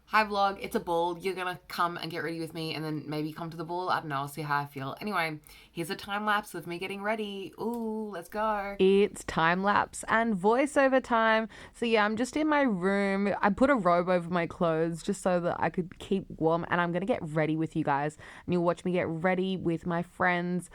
hi vlog, it's a ball. You're gonna come and get ready with me and then maybe come to the ball. I don't know, I'll see how I feel. Anyway, here's a time lapse of me getting ready. Ooh, let's go. It's time lapse and voiceover time. So yeah, I'm just in my room. I put a robe over my clothes just so that I could keep warm, and I'm gonna get ready with you guys. And you'll watch me get ready with my friends.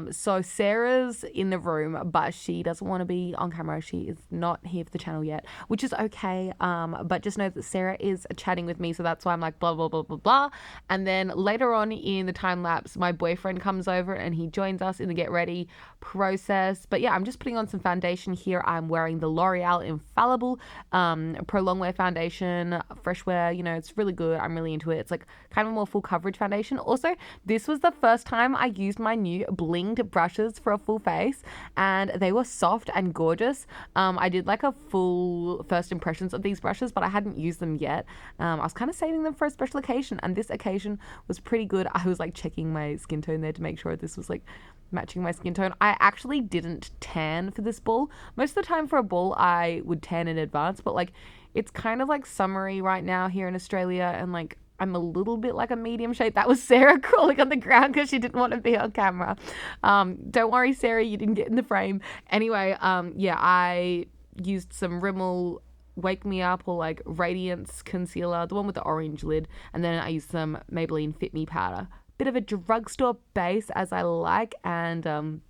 So Sarah's in the room, but she doesn't want to be on camera. She is not here for the channel yet, which is okay. But just know that Sarah is chatting with me, so that's why I'm like blah blah blah blah blah. And then later on in the time lapse, my boyfriend comes over and he joins us in the get ready process. But yeah, I'm just putting on some foundation here. I'm wearing the L'Oreal Infallible Pro Longwear foundation, fresh wear. You know, it's really good. I'm really into it. It's like kind of a more full coverage foundation. Also, this was the first time I used my new blinged brushes for a full face, and they were soft and gorgeous. I did like a full first impressions of these brushes, but I hadn't used them yet. I was kind of saving them for a special occasion, and this occasion was pretty good. I was like checking my skin tone there to make sure this was like matching my skin tone. I actually didn't tan for this ball. Most of the time for a ball, I would tan in advance, but like it's kind of like summery right now here in Australia, and like I'm a little bit like a medium shape. That was Sarah crawling on the ground because she didn't want to be on camera. Don't worry, Sarah, you didn't get in the frame. Anyway, yeah, I used some Rimmel Wake Me Up or like Radiance concealer, the one with the orange lid, and then I used some Maybelline Fit Me powder. Bit of a drugstore base as I like, and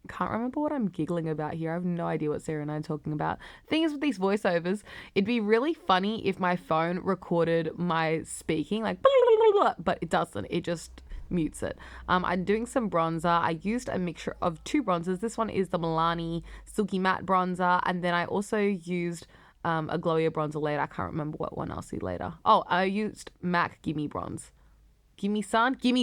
can't remember what I'm giggling about here. I have no idea what Sarah and I are talking about. Thing is, with these voiceovers, it'd be really funny if my phone recorded my speaking, like, blah, blah, blah, blah, but it doesn't. It just mutes it. I'm doing some bronzer. I used a mixture of two bronzers. This one is the Milani Silky Matte Bronzer, and then I also used a glowier bronzer later. I can't remember what one I'll see later. Oh, I used MAC Gimme Bronze. Gimme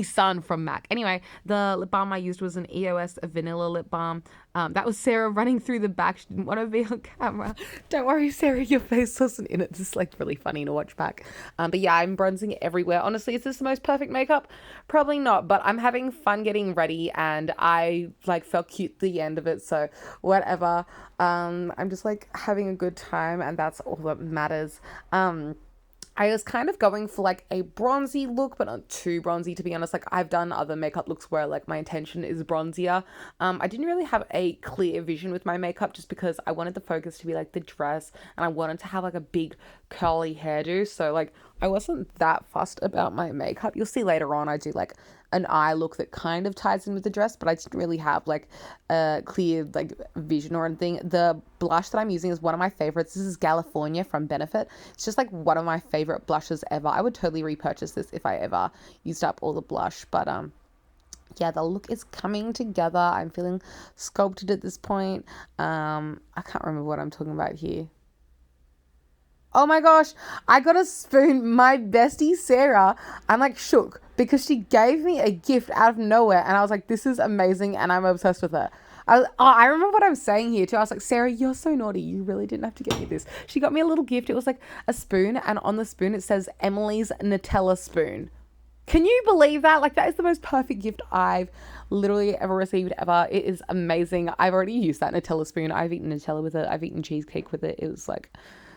Sun from MAC. Anyway, the lip balm I used was an EOS vanilla lip balm. That was Sarah running through the back. She didn't want to be on camera. Don't worry, Sarah, your face wasn't in it. This is like really funny to watch back. But yeah, I'm bronzing everywhere. Honestly, is this the most perfect makeup? Probably not, but I'm having fun getting ready, and I like felt cute at the end of it, so whatever. I'm just like having a good time, and that's all that matters. I was kind of going for like a bronzy look, but not too bronzy, to be honest. Like I've done other makeup looks where like my intention is bronzier. I didn't really have a clear vision with my makeup just because I wanted the focus to be like the dress, and I wanted to have like a big curly hairdo. So like I wasn't that fussed about my makeup. You'll see later on I do like an eye look that kind of ties in with the dress, but I didn't really have like a clear like vision or anything. The blush that I'm using is one of my favorites. This is California from Benefit. It's just like one of my favorite blushes ever. I would totally repurchase this if I ever used up all the blush, but yeah, the look is coming together. I'm feeling sculpted at this point. I can't remember what I'm talking about here. Oh my gosh, I got a spoon. My bestie Sarah, I'm like shook because she gave me a gift out of nowhere, and I was like, this is amazing, and I'm obsessed with it. I remember what I'm saying here too. I was like, Sarah, you're so naughty. You really didn't have to get me this. She got me a little gift. It was like a spoon, and on the spoon it says Emily's Nutella spoon. Can you believe that? Like, that is the most perfect gift I've literally ever received ever. It is amazing. I've already used that Nutella spoon. I've eaten Nutella with it. I've eaten cheesecake with it. It was like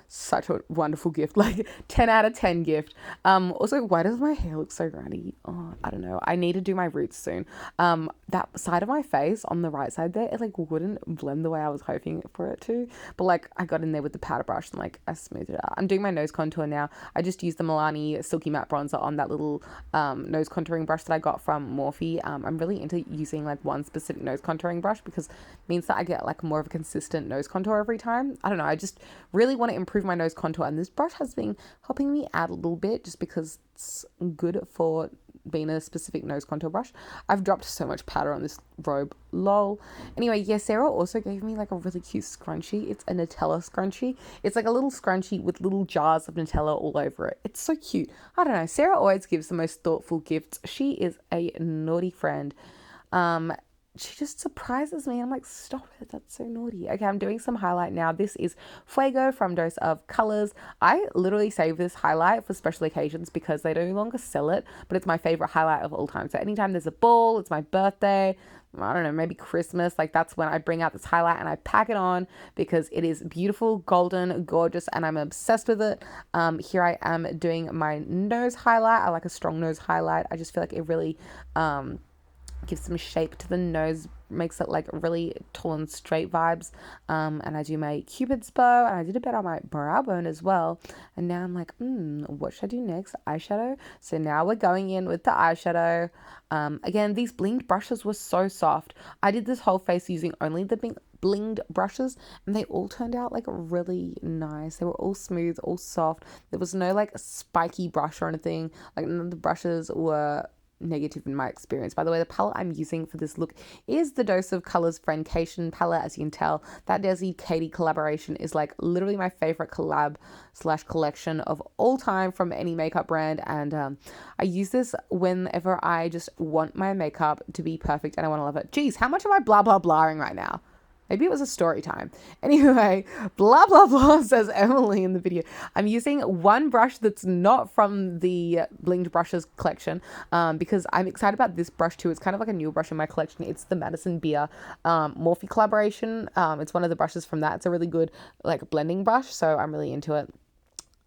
such a wonderful gift, like 10 out of 10 gift. Also, why does my hair look so ratty? Oh, I don't know. I need to do my roots soon. That side of my face on the right side there, it like wouldn't blend the way I was hoping for it to, but like I got in there with the powder brush and like I smoothed it out. I'm doing my nose contour now. I just used the Milani Silky Matte Bronzer on that little nose contouring brush that I got from Morphe. I'm really into using like one specific nose contouring brush because it means that I get like more of a consistent nose contour every time. I don't know, I just really want to improve my nose contour, and this brush has been helping me out a little bit just because it's good for being a specific nose contour brush. I've dropped so much powder on this robe, lol. Anyway, yeah, Sarah also gave me like a really cute scrunchie. It's a Nutella scrunchie. It's like a little scrunchie with little jars of Nutella all over it. It's so cute. I don't know, Sarah always gives the most thoughtful gifts. She is a naughty friend. She just surprises me. I'm like, stop it. That's so naughty. Okay, I'm doing some highlight now. This is Fuego from Dose of Colors. I literally save this highlight for special occasions because they no longer sell it, but it's my favorite highlight of all time. So anytime there's a ball, it's my birthday, I don't know, maybe Christmas. Like that's when I bring out this highlight and I pack it on because it is beautiful, golden, gorgeous, and I'm obsessed with it. Here I am doing my nose highlight. I like a strong nose highlight. I just feel like it really gives some shape to the nose, makes it like really tall and straight vibes. And I do my cupid's bow, and I did a bit on my brow bone as well. And now I'm like, what should I do next? Eyeshadow. So now we're going in with the eyeshadow. Again, these blinged brushes were so soft. I did this whole face using only the blinged brushes, and they all turned out like really nice. They were all smooth, all soft. There was no like spiky brush or anything. Like none of the brushes were negative in my experience. By the way, the palette I'm using for this look is the Dose of Colors Friendcation palette. As you can tell, that Desi Katie collaboration is like literally my favorite collab / collection of all time from any makeup brand, and I use this whenever I just want my makeup to be perfect and I want to love it. Geez, how much am I blah blah blahing right now? Maybe it was a story time. Anyway, blah, blah, blah, says Emily in the video. I'm using one brush that's not from the Blinged Brushes collection because I'm excited about this brush too. It's kind of like a new brush in my collection. It's the Madison Beer Morphe collaboration. It's one of the brushes from that. It's a really good like blending brush, so I'm really into it.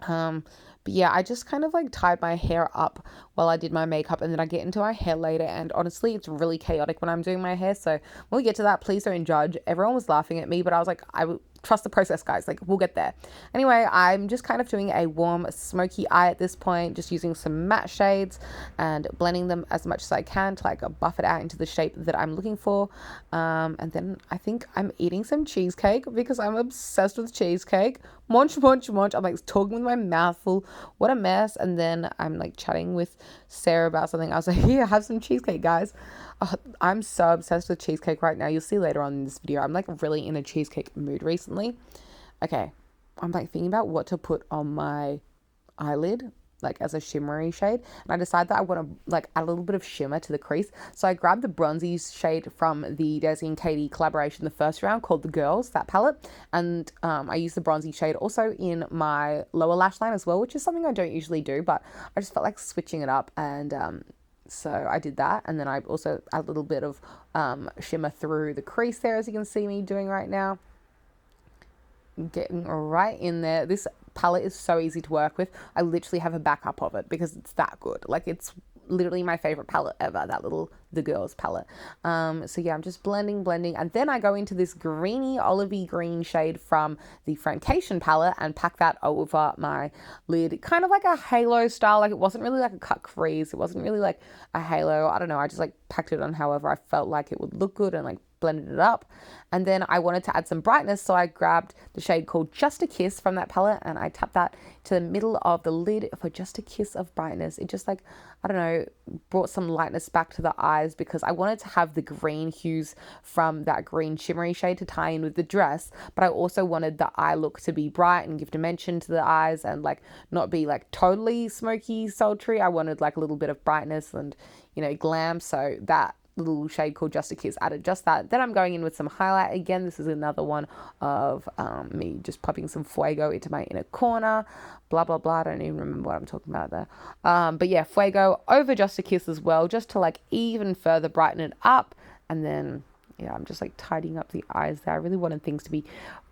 But yeah, I just kind of like tied my hair up while I did my makeup, and then I get into my hair later, and honestly it's really chaotic when I'm doing my hair, so when we get to that, please don't judge. Everyone was laughing at me, but I was like, trust the process, guys, like we'll get there. Anyway, I'm just kind of doing a warm smoky eye at this point, just using some matte shades and blending them as much as I can to like buff it out into the shape that I'm looking for. And then I think I'm eating some cheesecake because I'm obsessed with cheesecake. Munch, munch, munch. I'm like talking with my mouth full. What a mess. And then I'm like chatting with Sarah about something. I was like, here, have some cheesecake, guys. I'm so obsessed with cheesecake right now. You'll see later on in this video. I'm like really in a cheesecake mood recently. Okay, I'm like thinking about what to put on my eyelid, like as a shimmery shade, and I decided that I want to like add a little bit of shimmer to the crease. So I grabbed the bronzy shade from the Desi and Katie collaboration the first round called The Girls, that palette, and I used the bronzy shade also in my lower lash line as well, which is something I don't usually do, but I just felt like switching it up, and so I did that. And then I also add a little bit of shimmer through the crease there, as you can see me doing right now. Getting right in there. This palette is so easy to work with. I literally have a backup of it because it's that good. Like it's literally my favorite palette ever, that little The Girls palette. So yeah, I'm just blending, and then I go into this greeny olivey green shade from the Friendcation palette and pack that over my lid, kind of like a halo style. Like it wasn't really like a cut crease, it wasn't really like a halo, I don't know, I just like packed it on however I felt like it would look good and like blended it up. And then I wanted to add some brightness, so I grabbed the shade called Just a Kiss from that palette and I tapped that to the middle of the lid for just a kiss of brightness. It just like, I don't know, brought some lightness back to the eyes because I wanted to have the green hues from that green shimmery shade to tie in with the dress, but I also wanted the eye look to be bright and give dimension to the eyes and like not be like totally smoky, sultry. I wanted like a little bit of brightness and, you know, glam. So that little shade called Just a Kiss added just that. Then I'm going in with some highlight again. This is another one of me just popping some Fuego into my inner corner, blah blah blah. I don't even remember what I'm talking about there, but yeah, Fuego over Just a Kiss as well, just to like even further brighten it up. And then yeah, I'm just like tidying up the eyes there. I really wanted things to be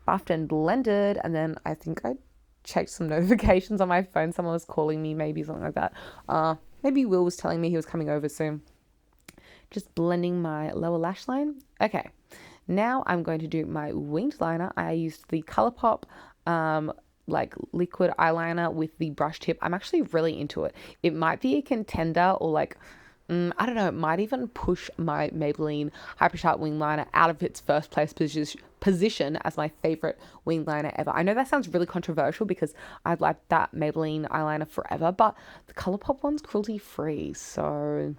buffed and blended. And then I think I checked some notifications on my phone. Someone was calling me, maybe something like that. Maybe Will was telling me he was coming over soon. Just blending my lower lash line. Okay, now I'm going to do my winged liner. I used the ColourPop like liquid eyeliner with the brush tip. I'm actually really into it. It might be a contender or like, I don't know, it might even push my Maybelline Hyper Sharp wing liner out of its first place position as my favorite wing liner ever. I know that sounds really controversial because I've liked that Maybelline eyeliner forever, but the ColourPop one's cruelty free, so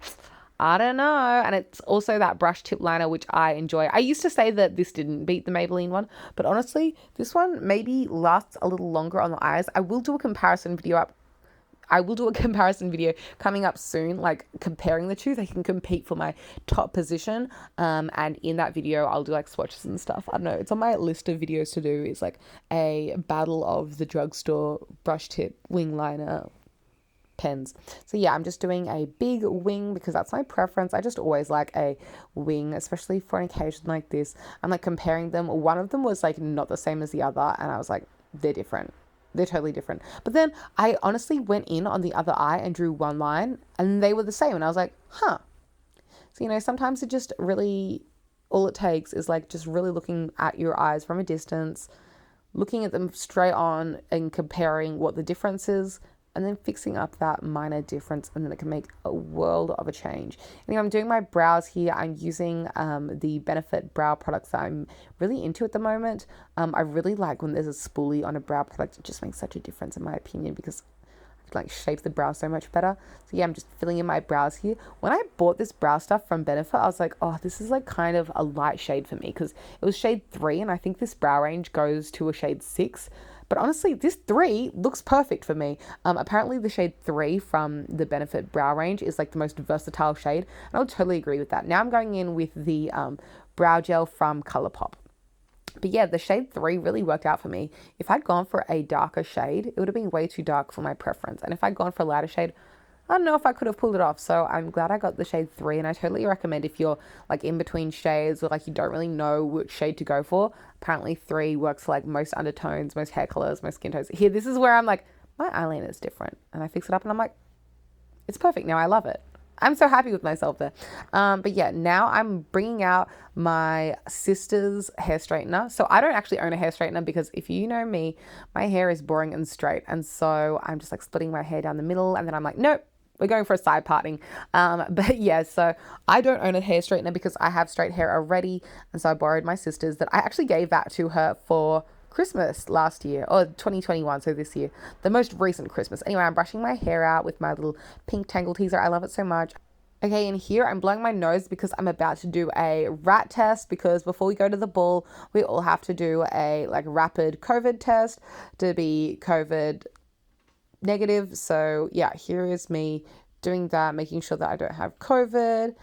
I don't know. And it's also that brush tip liner, which I enjoy. I used to say that this didn't beat the Maybelline one, but honestly, this one maybe lasts a little longer on the eyes. I will do a comparison video coming up soon, like comparing the two. They can compete for my top position. And in that video, I'll do like swatches and stuff. I don't know. It's on my list of videos to do. It's like a battle of the drugstore brush tip wing liner pens. So yeah, I'm just doing a big wing because that's my preference. I just always like a wing, especially for an occasion like this. I'm like comparing them. One of them was like not the same as the other, and I was like, they're different. They're totally different. But then I honestly went in on the other eye and drew one line, and they were the same. And I was like, huh. So, you know, sometimes it just really, all it takes is like just really looking at your eyes from a distance, looking at them straight on and comparing what the difference is, and then fixing up that minor difference, and then it can make a world of a change. Anyway, I'm doing my brows here. I'm using the Benefit brow products that I'm really into at the moment. I really like when there's a spoolie on a brow product. It just makes such a difference in my opinion because like shape the brow so much better. So yeah, I'm just filling in my brows here. When I bought this brow stuff from Benefit, I was like, oh, this is like kind of a light shade for me because it was shade 3 and I think this brow range goes to a shade 6. But honestly, this 3 looks perfect for me. Apparently the shade 3 from the Benefit brow range is like the most versatile shade. And I would totally agree with that. Now I'm going in with the brow gel from ColourPop. But yeah, the shade 3 really worked out for me. If I'd gone for a darker shade, it would have been way too dark for my preference. And if I'd gone for a lighter shade, I don't know if I could have pulled it off. So I'm glad I got the shade 3. And I totally recommend if you're like in between shades or like you don't really know which shade to go for. Apparently 3 works for like most undertones, most hair colors, most skin tones. Here, this is where I'm like, my eyeliner is different. And I fix it up and I'm like, it's perfect now. I love it. I'm so happy with myself there. But yeah, now I'm bringing out my sister's hair straightener. So I don't actually own a hair straightener because if you know me, my hair is boring and straight. And so I'm just like splitting my hair down the middle. And then I'm like, nope, we're going for a side parting. But yeah, so I don't own a hair straightener because I have straight hair already. And so I borrowed my sister's that I actually gave that to her for Christmas last year, or 2021, so this year, the most recent Christmas. Anyway, I'm brushing my hair out with my little pink tangle teaser. I love it so much. Okay, and here I'm blowing my nose because I'm about to do a rat test because before we go to the ball, we all have to do a like rapid COVID test to be COVID negative. So yeah, here is me doing that, making sure that I don't have COVID.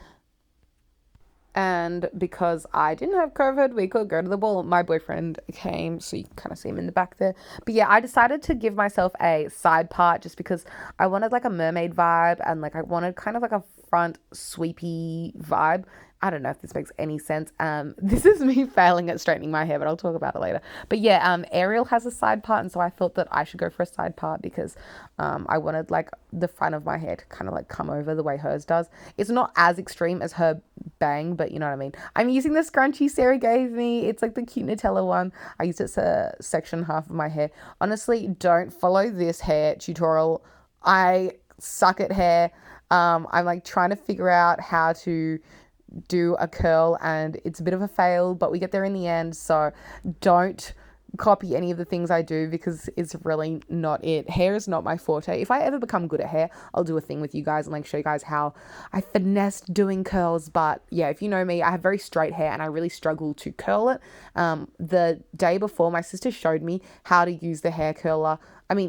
And because I didn't have COVID, we could go to the ball. My boyfriend came, so you can kind of see him in the back there. But yeah, I decided to give myself a side part just because I wanted like a mermaid vibe and like I wanted kind of like a front sweepy vibe. I don't know if this makes any sense. This is me failing at straightening my hair, but I'll talk about it later. But yeah, Ariel has a side part, and so I thought that I should go for a side part because I wanted like the front of my hair to kind of like come over the way hers does. It's not as extreme as her bang, but you know what I mean. I'm using the scrunchie Sarah gave me. It's like the cute Nutella one. I used it to section half of my hair. Honestly, don't follow this hair tutorial. I suck at hair. I'm like trying to figure out how to do a curl and it's a bit of a fail, but we get there in the end. So don't copy any of the things I do because it's really not it. Hair is not my forte. If I ever become good at hair, I'll do a thing with you guys and like show you guys how I finessed doing curls. But yeah, if you know me, I have very straight hair and I really struggle to curl it. The day before, my sister showed me how to use the hair curler.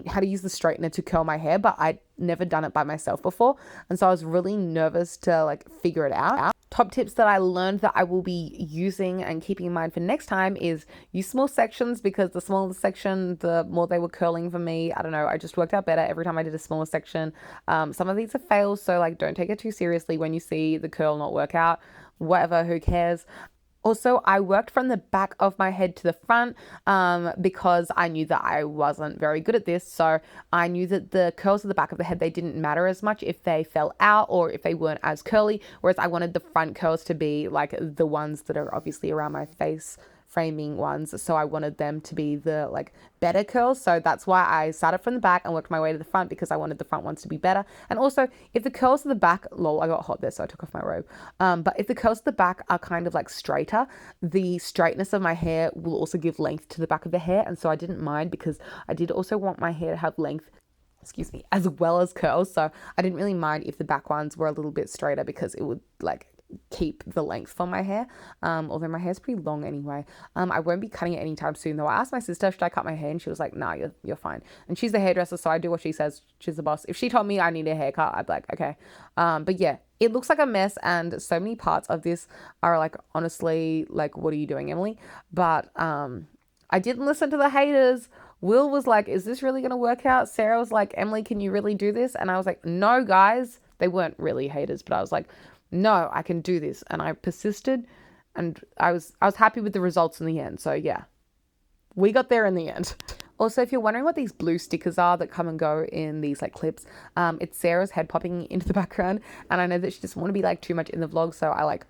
How to use the straightener to curl my hair, but I'd never done it by myself before. And so I was really nervous to like figure it out. Top tips that I learned that I will be using and keeping in mind for next time is use small sections because the smaller the section, the more they were curling for me. I don't know. I just worked out better every time I did a smaller section. Some of these are fails, so like don't take it too seriously when you see the curl not work out. Whatever, who cares? Also, I worked from the back of my head to the front because I knew that I wasn't very good at this. So I knew that the curls at the back of the head, they didn't matter as much if they fell out or if they weren't as curly. Whereas I wanted the front curls to be like the ones that are obviously around my face framing ones. So I wanted them to be the like better curls. So that's why I started from the back and worked my way to the front because I wanted the front ones to be better. And also if the curls at the back, lol, I got hot there, so I took off my robe. But if the curls at the back are kind of like straighter, the straightness of my hair will also give length to the back of the hair. And so I didn't mind because I did also want my hair to have length, as well as curls. So I didn't really mind if the back ones were a little bit straighter because it would like keep the length for my hair, although my hair's pretty long anyway. I won't be cutting it anytime soon though. I asked my sister, should I cut my hair? And she was like, nah, you're fine. And she's the hairdresser, so I do what she says. She's the boss. If she told me I need a haircut, I'd be like, okay. But yeah, it looks like a mess and so many parts of this are like, honestly, like, what are you doing, Emily? But I didn't listen to the haters. Will was like, is this really going to work out? Sarah was like, Emily, can you really do this? And I was like, no, guys. They weren't really haters, but I was like, no, I can do this. And I persisted, and I was happy with the results in the end. So yeah, we got there in the end. Also, if you're wondering what these blue stickers are that come and go in these like clips, it's Sarah's head popping into the background, and I know that she doesn't want to be like too much in the vlog, so I like,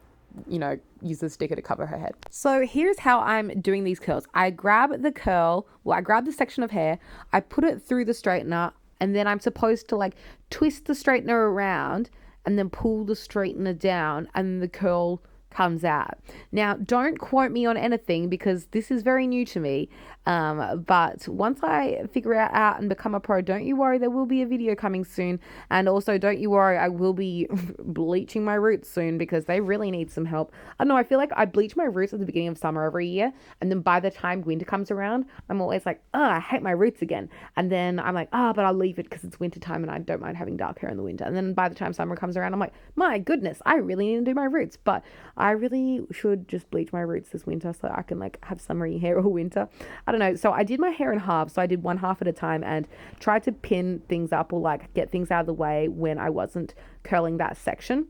you know, use the sticker to cover her head. So here's how I'm doing these curls. I grab the curl, well, I grab the section of hair, I put it through the straightener, and then I'm supposed to like twist the straightener around and then pull the straightener down, and the curl comes out. Now, don't quote me on anything because this is very new to me. But once I figure it out and become a pro, don't you worry, there will be a video coming soon. And also, don't you worry, I will be bleaching my roots soon because they really need some help. I don't know, I feel like I bleach my roots at the beginning of summer every year. And then by the time winter comes around, I'm always like, oh, I hate my roots again. And then I'm like, oh, but I'll leave it because it's winter time and I don't mind having dark hair in the winter. And then by the time summer comes around, I'm like, my goodness, I really need to do my roots. But I really should just bleach my roots this winter so I can like have summery hair all winter. I don't know. So I did my hair in halves. So I did one half at a time and tried to pin things up or like get things out of the way when I wasn't curling that section.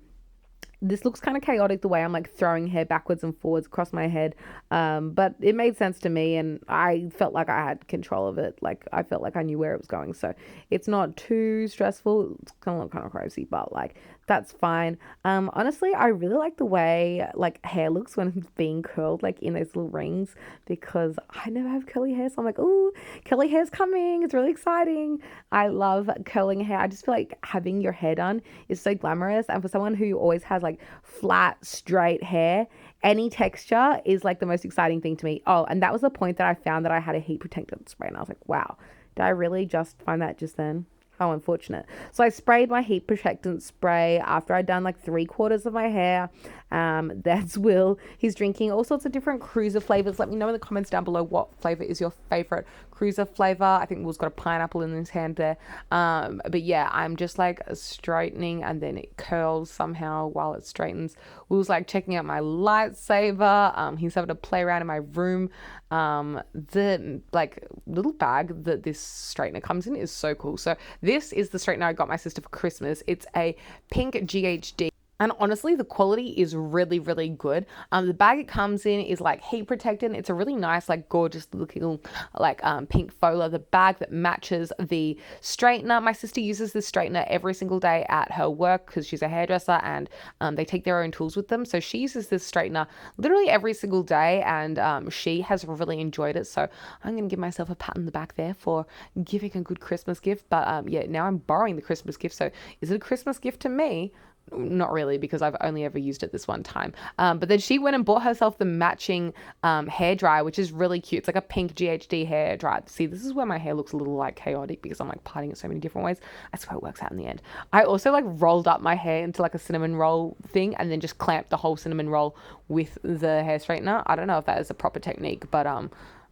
This looks kind of chaotic the way I'm like throwing hair backwards and forwards across my head. But it made sense to me and I felt like I had control of it. Like I felt like I knew where it was going. So it's not too stressful. It's kind of look kind of crazy, but like that's fine. Honestly, I really like the way like hair looks when it's being curled like in those little rings because I never have curly hair. So I'm like, ooh, curly hair's coming. It's really exciting. I love curling hair. I just feel like having your hair done is so glamorous. And for someone who always has like flat, straight hair, any texture is like the most exciting thing to me. Oh, and that was the point that I found that I had a heat protectant spray. And I was like, wow, did I really just find that just then? How unfortunate. So I sprayed my heat protectant spray after I'd done like 3/4 of my hair. That's Will. He's drinking all sorts of different cruiser flavors. Let me know in the comments down below what flavor is your favorite cruiser flavor. I think Will's got a pineapple in his hand there. But yeah, I'm just like straightening and then it curls somehow while it straightens. Will's like checking out my lightsaber. He's having to play around in my room. The like little bag that this straightener comes in is so cool. So this is the straightener I got my sister for Christmas. It's a pink GHD. And honestly, the quality is really, really good. The bag it comes in is like heat protectant. It's a really nice, like gorgeous looking, like pink faux leather bag that matches the straightener. My sister uses this straightener every single day at her work because she's a hairdresser and they take their own tools with them. So she uses this straightener literally every single day and she has really enjoyed it. So I'm going to give myself a pat on the back there for giving a good Christmas gift. But yeah, now I'm borrowing the Christmas gift. So is it a Christmas gift to me? Not really, because I've only ever used it this one time. But then she went and bought herself the matching hair dryer, which is really cute. It's like a pink GHD hair dryer. See, this is where my hair looks a little like chaotic because I'm like parting it so many different ways. I swear it works out in the end. I also like rolled up my hair into like a cinnamon roll thing and then just clamped the whole cinnamon roll with the hair straightener. I don't know if that is a proper technique, but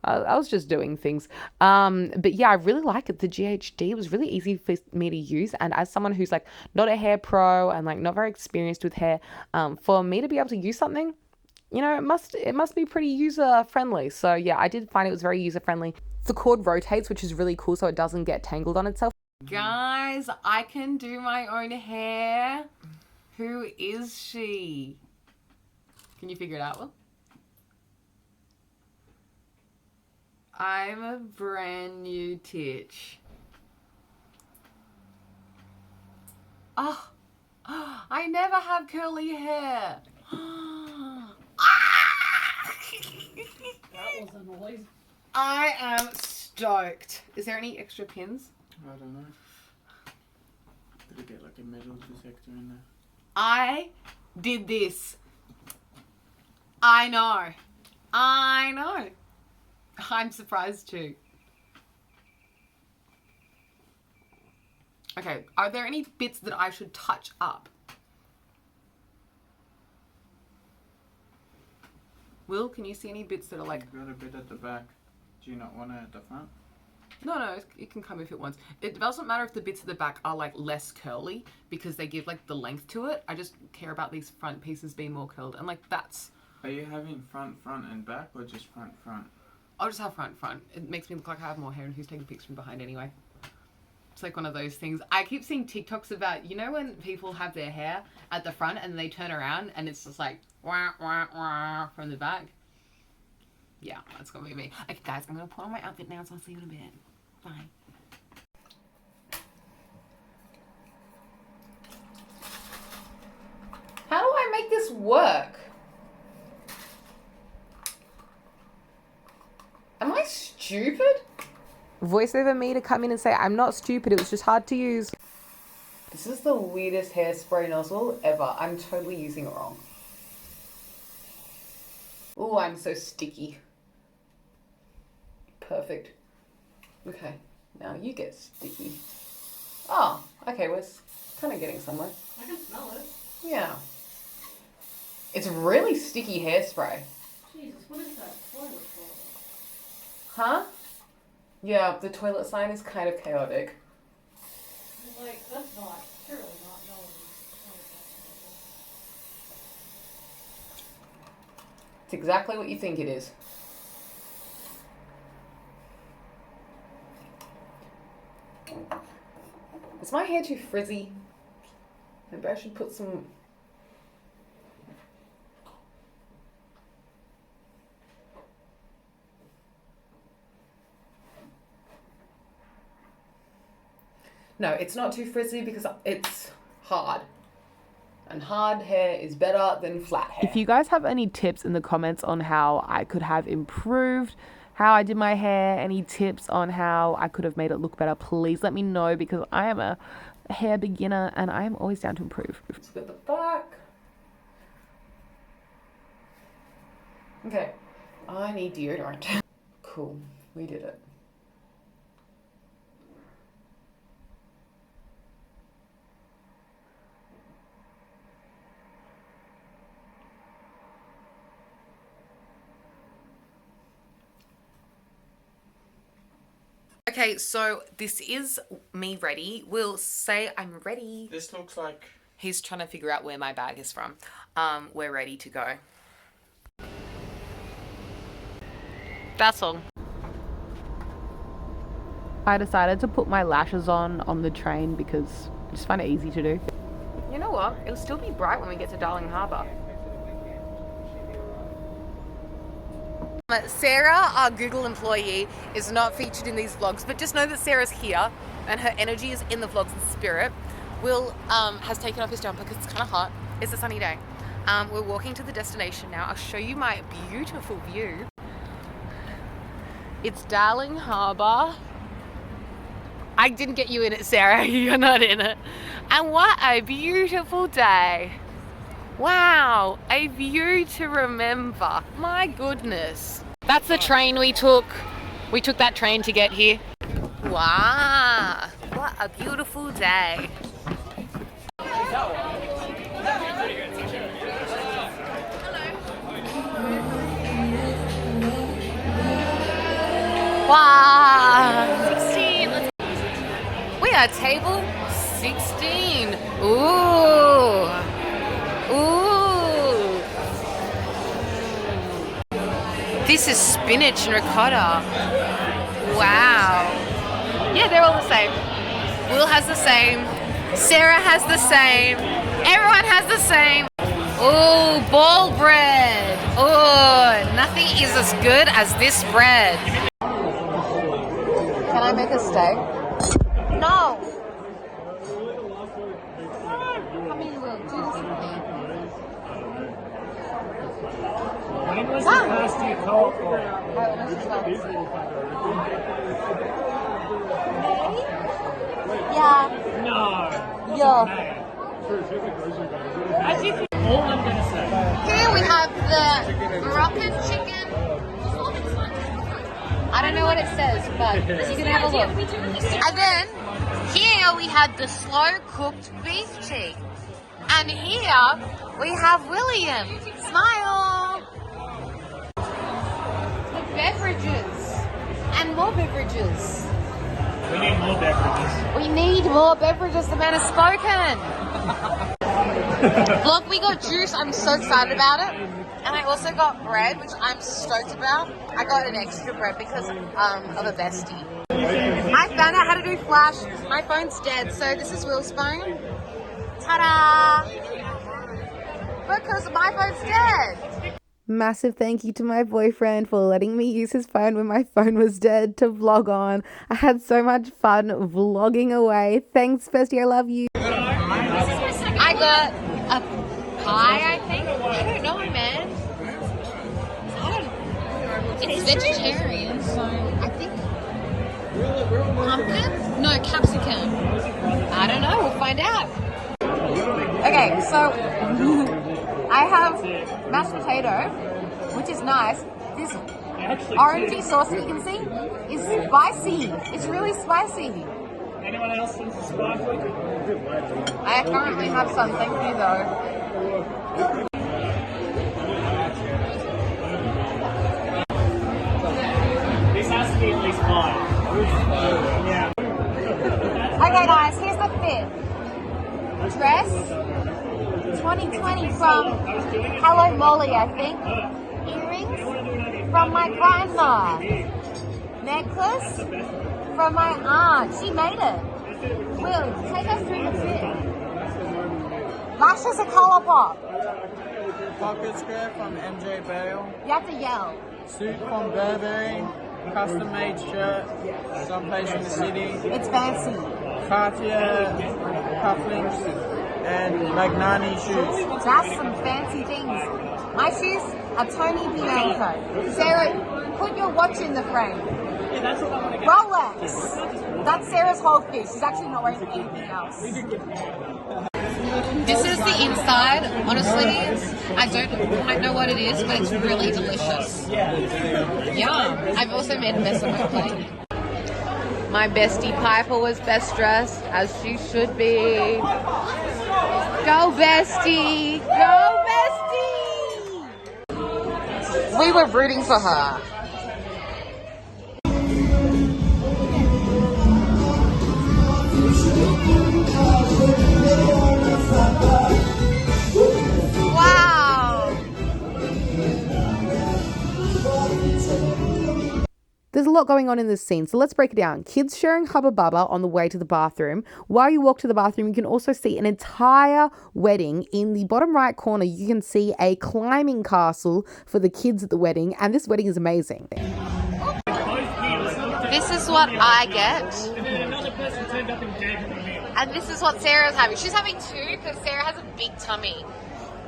I was just doing things. But yeah, I really like it. The GHD was really easy for me to use. And as someone who's like not a hair pro and like not very experienced with hair, for me to be able to use something, you know, it must be pretty user friendly. So yeah, I did find it was very user friendly. The cord rotates, which is really cool, so it doesn't get tangled on itself. Guys, I can do my own hair. Who is she? Can you figure it out, Will? I'm a brand new titch. Oh, I never have curly hair. That was a noise. I am stoked. Is there any extra pins? I don't know. Did it get like a metal detector in there? I did this. I know. I'm surprised too. Okay, are there any bits that I should touch up? Will, can you see any bits that are like... You've got a bit at the back. Do you not want it at the front? No, it can come if it wants. It doesn't matter if the bits at the back are like less curly because they give like the length to it. I just care about these front pieces being more curled and like that's... Are you having front and back or just front? I'll just have front. It makes me look like I have more hair, and who's taking pictures from behind anyway? It's like one of those things. I keep seeing TikToks about, you know, when people have their hair at the front and they turn around and it's just like wah wah wah from the back. Yeah, that's gonna be me. Okay, guys, I'm gonna put on my outfit now, so I'll see you in a bit. Bye. How do I make this work? Am I stupid? Voice over me to come in and say, I'm not stupid, it was just hard to use. This is the weirdest hairspray nozzle ever. I'm totally using it wrong. Oh, I'm so sticky. Perfect. Okay, now you get sticky. Oh, okay, we're kind of getting somewhere. I can smell it. Yeah. It's really sticky hairspray. Jesus, what is that toilet for? Huh? Yeah, the toilet sign is kind of chaotic. Like, that's not, surely not, no one. It's exactly what you think it is. Is my hair too frizzy? Maybe I should put some... No, it's not too frizzy because it's hard. And hard hair is better than flat hair. If you guys have any tips in the comments on how I could have improved how I did my hair, any tips on how I could have made it look better, please let me know, because I am a hair beginner and I am always down to improve. Let's get the back. Okay, I need deodorant. Cool, we did it. Okay, so this is me ready. We'll say I'm ready. This looks like... He's trying to figure out where my bag is from. We're ready to go. That's all. I decided to put my lashes on the train because I just find it easy to do. You know what? It'll still be bright when we get to Darling Harbour. Sarah, our Google employee, is not featured in these vlogs, but just know that Sarah's here and her energy is in the vlogs in spirit. Will has taken off his jumper because it's kind of hot. It's a sunny day. We're walking to the destination now. I'll show you my beautiful view. It's Darling Harbour. I didn't get you in it, Sarah. You're not in it. And what a beautiful day. Wow, a view to remember. My goodness. That's the train we took. We took that train to get here. Wow, what a beautiful day. Wow. 16. We are table 16. Ooh. Ooh. This is spinach and ricotta. Wow. Yeah, they're all the same. Will has the same. Sarah has the same. Everyone has the same. Ooh, ball bread. Ooh, nothing is as good as this bread. Can I make a steak? No. When was the first you called for? Yeah. No. Yeah. All I'm gonna say. Here we have the Moroccan chicken. I don't know what it says, but you can have a look. And then here we had the slow cooked beef cheek. And here we have William. Smile. The beverages. And more beverages. We need more beverages. We need more beverages. The man has spoken. Vlog, we got juice. I'm so excited about it. And I also got bread, which I'm stoked about. I got an extra bread because of a bestie. I found out how to do flash. My phone's dead, so this is Will's phone. Ta-da! Because my phone's dead. Massive thank you to my boyfriend for letting me use his phone when my phone was dead to vlog on. I had so much fun vlogging away. Thanks, bestie. I love you. I got a pie, I think. I don't know, man. It's vegetarian, so I think pumpkin? No, capsicum. I don't know. We'll find out. Okay, so I have mashed potato, which is nice. This orangey sauce that you can see is spicy. It's really spicy. Anyone else seems sparkly? I currently have some, thank you though. This has to be at least 5. Yeah. Okay guys, here's the fit. Dress 2020 from Hello Molly, I think. Earrings from my grandma. Necklace from my aunt. She made it. Will, take us through the fit. Lashes are colour pop. Pocket square from MJ Bale. You have to yell. Suit from Burberry. Custom made shirt. Someplace in the city. It's fancy. Cartier cufflinks and Magnani shoes. That's some fancy things. My shoes are Tony Bianco. Sarah, put your watch in the frame. Rolex. That's Sarah's whole fit. She's actually not wearing anything else. This is the inside. Honestly, I don't quite know what it is, but it's really delicious. Yum. I've also made a mess on my plate. My bestie Piper was best dressed, as she should be. Go bestie! Go bestie! We were rooting for her. Wow! There's a lot going on in this scene, so let's break it down. Kids sharing Hubba Bubba on the way to the bathroom. While you walk to the bathroom, you can also see an entire wedding. In the bottom right corner, you can see a climbing castle for the kids at the wedding, and this wedding is amazing. This is what I get. And then another person turned up and gave him a meal. And this is what Sarah's having. She's having two because Sarah has a big tummy.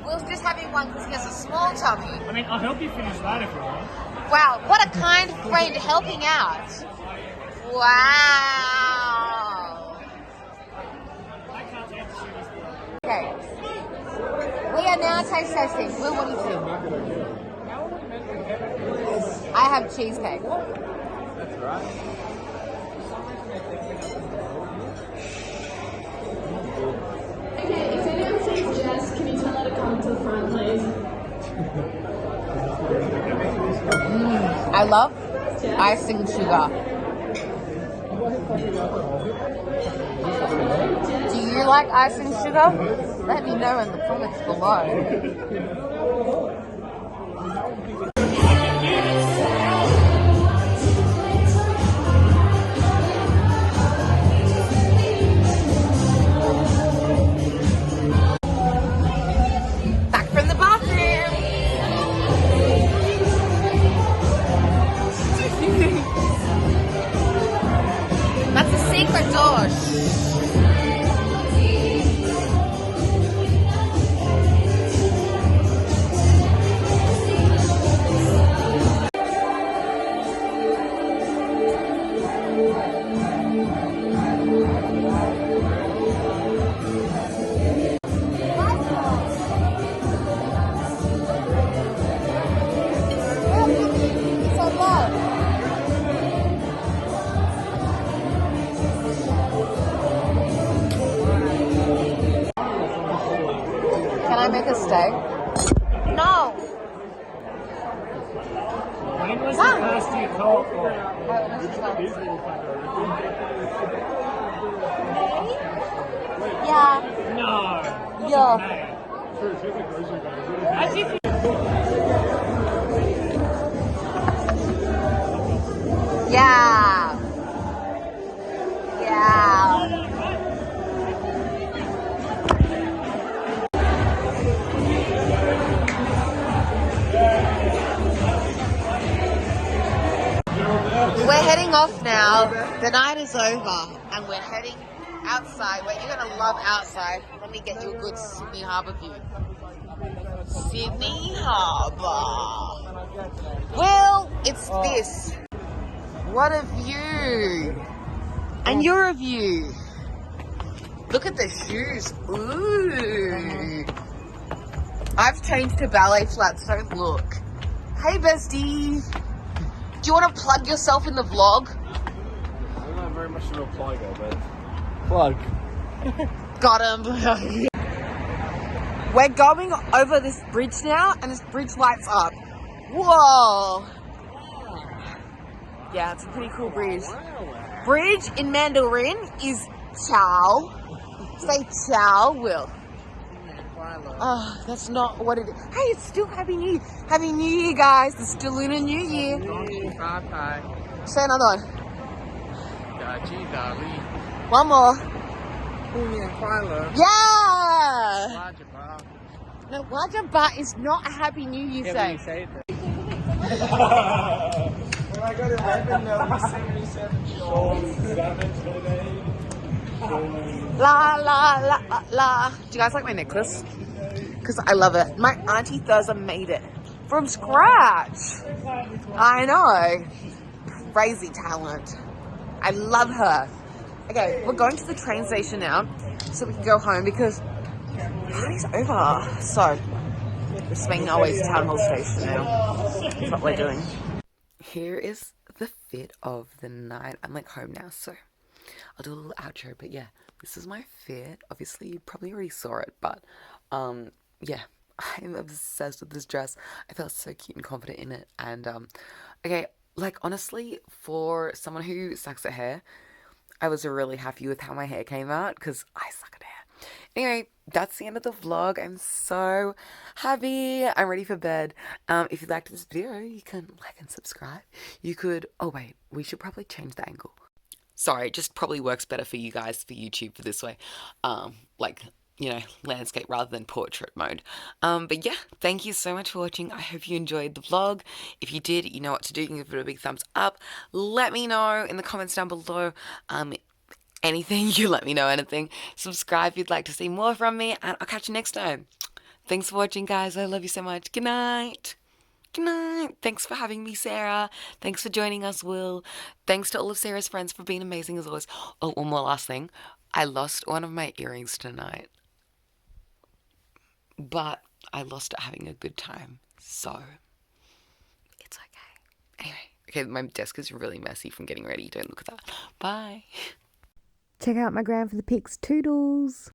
Will's just having one because he has a small tummy. I mean, I'll help you finish that if you want. Wow, what a kind friend helping out. Wow. I can't take the shoes. Okay. We are now taste testing. Will, what do you think? I have cheesecake. That's right. Okay, if anyone says yes, can you tell her to come to the front, please? I love icing sugar. Do you like icing sugar? Let me know in the comments below. Back from the bathroom. That's a secret door. So low. Can I make a steak? No. When was the last year co-op? Yeah. No. off. Yeah. Yeah. We're heading off now. The night is over and we're heading outside. Wait, you're gonna love outside. Let me get you a good Sydney Harbour view. Sydney Harbour. Well, it's this. What a view. And you're a view. Look at the shoes. Ooh. I've changed to ballet flats, so look. Hey, bestie. Do you want to plug yourself in the vlog? I'm not very much of a plugger, but plug. Got him. We're going over this bridge now, and this bridge lights up. Whoa. Yeah, it's a pretty cool bridge. Bridge in Mandarin is ciao. Say ciao, Will. Oh, that's not what it is. Hey, it's still Happy New Year. Happy New Year, guys. It's still Lunar New Year. Say another one. One more. Yeah! No, Wajaba is not a Happy New Year saying. When I got 11, they'll be 77 La la la la. Do you guys like my necklace? Because I love it. My auntie Thurza made it from scratch. I know. Crazy talent. I love her. Okay, we're going to the train station now so we can go home because the party's over. So we're swinging our way to Town Hall Station now. That's what we're doing. Here is the fit of the night. I'm like home now, so I'll do a little outro. But yeah, this is my fit. Obviously, you probably already saw it, but yeah, I'm obsessed with this dress. I felt so cute and confident in it. And okay, like honestly, for someone who sucks at hair, I was really happy with how my hair came out because I suck at hair. Anyway, that's the end of the vlog. I'm so happy. I'm ready for bed. If you liked this video, you can like and subscribe. You could, oh wait, we should probably change the angle. Sorry, it just probably works better for you guys for YouTube for this way. Like, you know, landscape rather than portrait mode. But yeah, thank you so much for watching. I hope you enjoyed the vlog. If you did, you know what to do. You can give it a big thumbs up. Let me know in the comments down below. Anything, you let me know anything. Subscribe if you'd like to see more from me, and I'll catch you next time. Thanks for watching, guys. I love you so much. Good night. Good night. Thanks for having me, Sarah. Thanks for joining us, Will. Thanks to all of Sarah's friends for being amazing as always. Oh, one more last thing. I lost one of my earrings tonight, but I lost it having a good time, so it's okay. Anyway, okay, my desk is really messy from getting ready. Don't look at that. Bye. Check out my gram for the pics. Toodles.